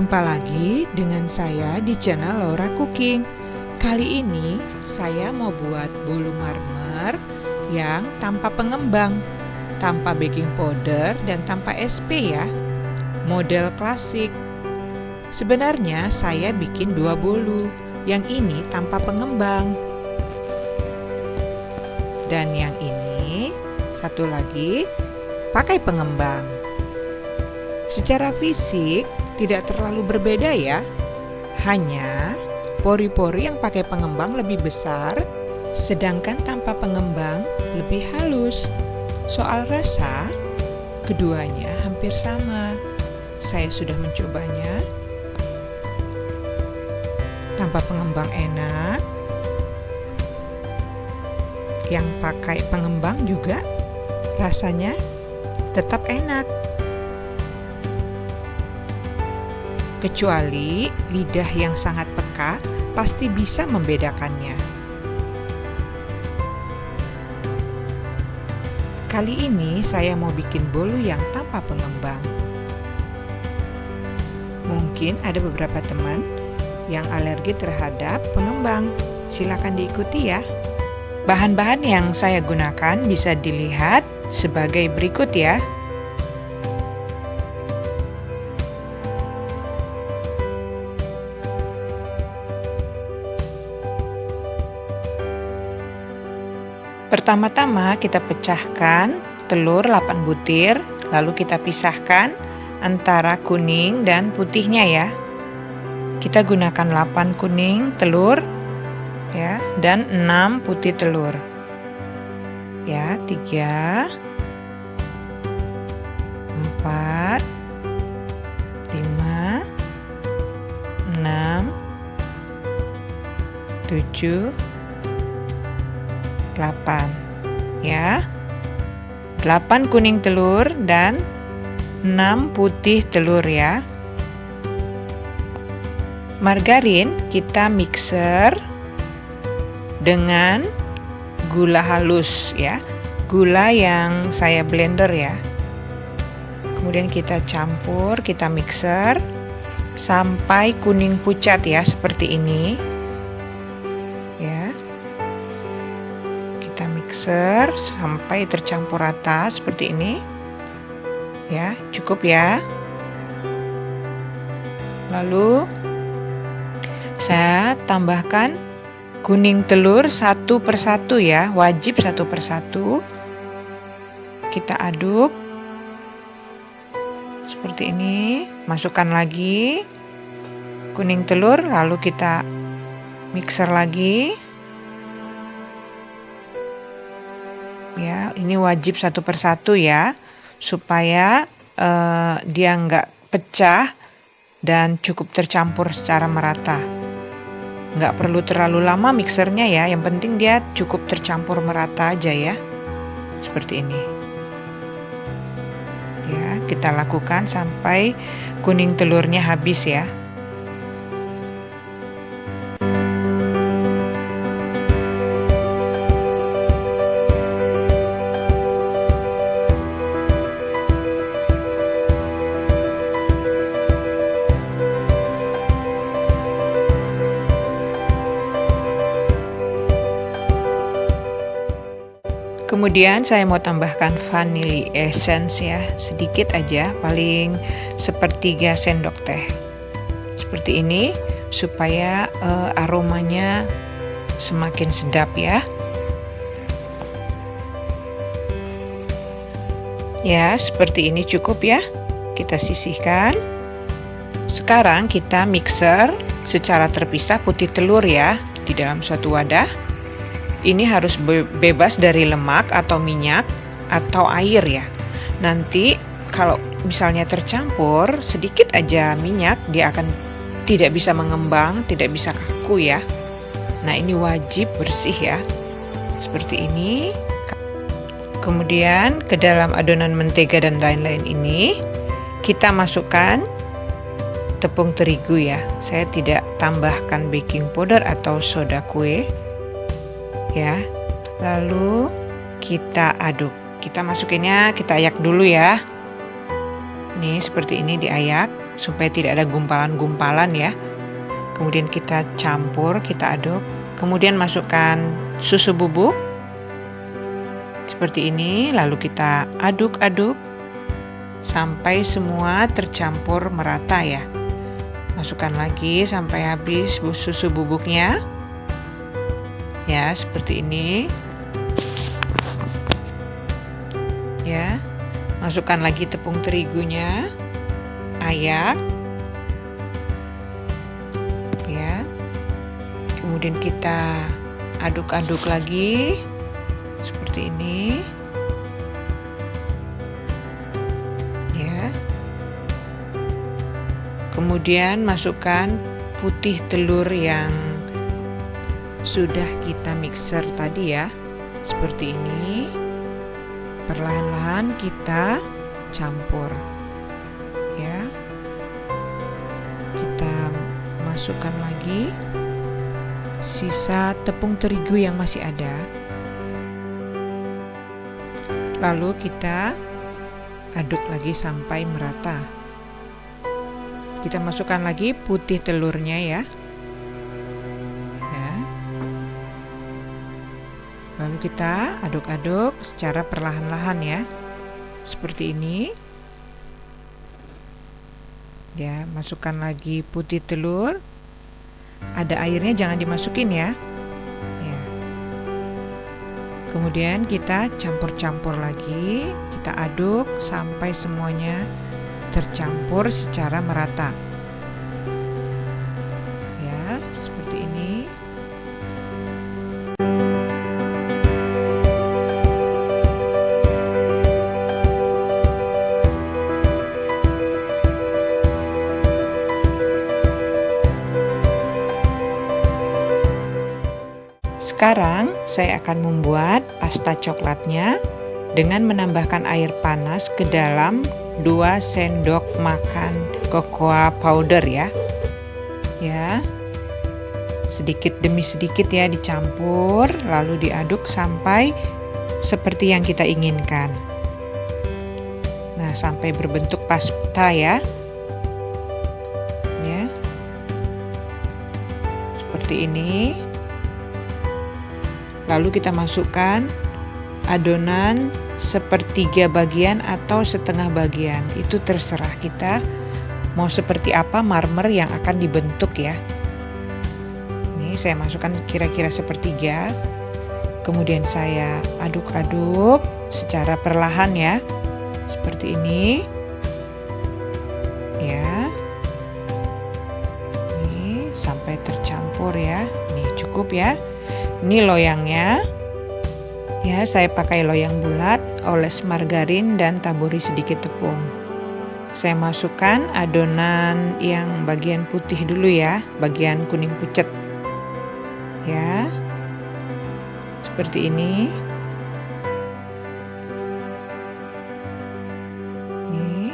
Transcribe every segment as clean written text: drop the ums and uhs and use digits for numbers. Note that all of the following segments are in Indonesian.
Jumpa lagi dengan saya di channel Laura Cooking. Kali ini saya mau buat bolu marmer yang tanpa pengembang, tanpa baking powder dan tanpa SP ya. Model klasik. Sebenarnya saya bikin dua bolu, yang ini tanpa pengembang. Dan yang ini satu lagi pakai pengembang. Secara fisik tidak terlalu berbeda ya. Hanya pori-pori yang pakai pengembang lebih besar, sedangkan tanpa pengembang lebih halus. Soal rasa, keduanya hampir sama. Saya sudah mencobanya. Tanpa pengembang enak. Yang pakai pengembang juga rasanya tetap enak. Kecuali lidah yang sangat peka pasti bisa membedakannya. Kali ini saya mau bikin bolu yang tanpa pengembang. Mungkin ada beberapa teman yang alergi terhadap pengembang. Silakan diikuti ya. Bahan-bahan yang saya gunakan bisa dilihat sebagai berikut ya. Pertama-tama kita pecahkan telur 8 butir, lalu kita pisahkan antara kuning dan putihnya ya. Kita gunakan 8 kuning telur ya dan 6 putih telur. Ya, 3 4 5 6 7 8 ya. 8 kuning telur dan 6 putih telur ya. Margarin kita mixer dengan gula halus ya. Gula yang saya blender ya. Kemudian kita campur, kita mixer sampai kuning pucat ya, seperti ini. Ya. Kita mixer sampai tercampur rata seperti ini. Ya, cukup ya. Lalu saya tambahkan kuning telur satu persatu ya, wajib satu persatu. Kita aduk seperti ini. Masukkan lagi kuning telur, lalu kita mixer lagi. Ya, ini wajib satu persatu ya, supaya dia nggak pecah dan cukup tercampur secara merata. Nggak perlu terlalu lama mixernya ya, yang penting dia cukup tercampur merata aja ya, seperti ini. Ya, kita lakukan sampai kuning telurnya habis ya. Kemudian saya mau tambahkan vanilla essence ya, sedikit aja, paling sepertiga sendok teh. Seperti ini supaya aromanya semakin sedap ya. Ya, seperti ini cukup ya. Kita sisihkan. Sekarang kita mixer secara terpisah putih telur ya di dalam suatu wadah. Ini harus bebas dari lemak atau minyak atau air ya. Nanti kalau misalnya tercampur sedikit aja minyak, dia akan tidak bisa mengembang, tidak bisa kaku ya. Nah, ini wajib bersih ya. Seperti ini. Kemudian ke dalam adonan mentega dan lain-lain ini kita masukkan tepung terigu ya. Saya tidak tambahkan baking powder atau soda kue. Ya, lalu kita aduk. Kita masukinnya, kita ayak dulu ya. Nih seperti ini diayak supaya tidak ada gumpalan-gumpalan ya. Kemudian kita campur, kita aduk. Kemudian masukkan susu bubuk seperti ini, lalu kita aduk-aduk sampai semua tercampur merata ya. Masukkan lagi sampai habis susu bubuknya. Ya, seperti ini. Ya. Masukkan lagi tepung terigunya. Ayak. Ya. Kemudian kita aduk-aduk lagi seperti ini. Ya. Kemudian masukkan putih telur yang sudah kita mixer tadi ya. Seperti ini. Perlahan-lahan kita campur. Ya. Kita masukkan lagi sisa tepung terigu yang masih ada. Lalu kita aduk lagi sampai merata. Kita masukkan lagi putih telurnya ya. Ya. Lalu kita aduk-aduk secara perlahan-lahan ya. Seperti ini. Ya, masukkan lagi putih telur. Ada airnya jangan dimasukin ya. Ya. Kemudian kita campur-campur lagi, kita aduk sampai semuanya tercampur secara merata. Ya, seperti ini. Sekarang saya akan membuat pasta coklatnya dengan menambahkan air panas ke dalam 2 sendok makan cocoa powder ya. Ya. Sedikit demi sedikit ya dicampur, lalu diaduk sampai seperti yang kita inginkan. Nah, sampai berbentuk pasta ya. Ya. Seperti ini. Lalu kita masukkan adonan sepertiga bagian atau setengah bagian. Itu terserah kita mau seperti apa marmer yang akan dibentuk ya. Ini saya masukkan kira-kira sepertiga. Kemudian saya aduk-aduk secara perlahan ya. Seperti ini. Ya. Ini sampai tercampur ya. Ini cukup ya. Ini loyangnya. Ya, saya pakai loyang bulat, oles margarin dan taburi sedikit tepung. Saya masukkan adonan yang bagian putih dulu ya, bagian kuning pucat. Ya. Seperti ini. Nih.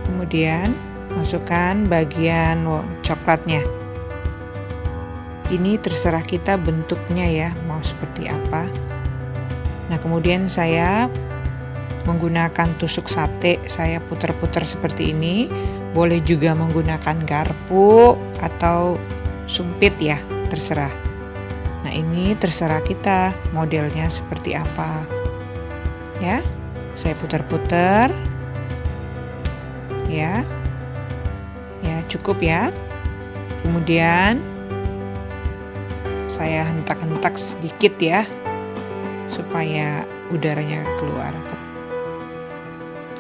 Kemudian masukkan bagian coklatnya. Ini terserah kita bentuknya ya, mau seperti apa. Nah, kemudian saya menggunakan tusuk sate, saya putar-putar seperti ini. Boleh juga menggunakan garpu atau sumpit ya, terserah. Nah, ini terserah kita modelnya seperti apa. Ya, saya putar-putar. Ya. Ya, cukup ya. Kemudian saya hentak-hentak sedikit ya, supaya udaranya keluar.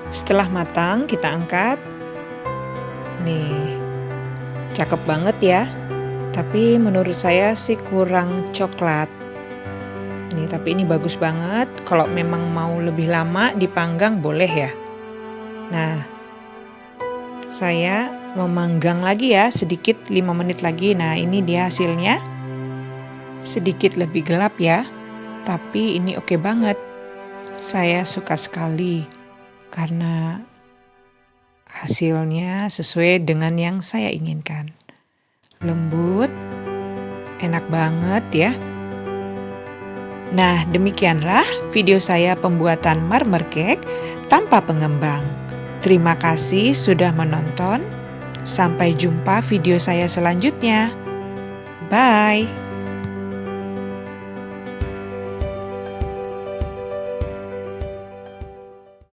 Setelah matang, kita angkat. Nih, cakep banget ya. Tapi menurut saya sih kurang coklat. Nih, tapi ini bagus banget. Kalau memang mau lebih lama dipanggang boleh ya. Nah, saya memanggang lagi ya, sedikit 5 menit lagi. Nah, ini dia hasilnya. Sedikit lebih gelap ya, tapi ini oke banget. Saya suka sekali karena hasilnya sesuai dengan yang saya inginkan. Lembut, enak banget ya. Nah, demikianlah video saya pembuatan marmer cake tanpa pengembang. Terima kasih sudah menonton. Sampai jumpa video saya selanjutnya. Bye.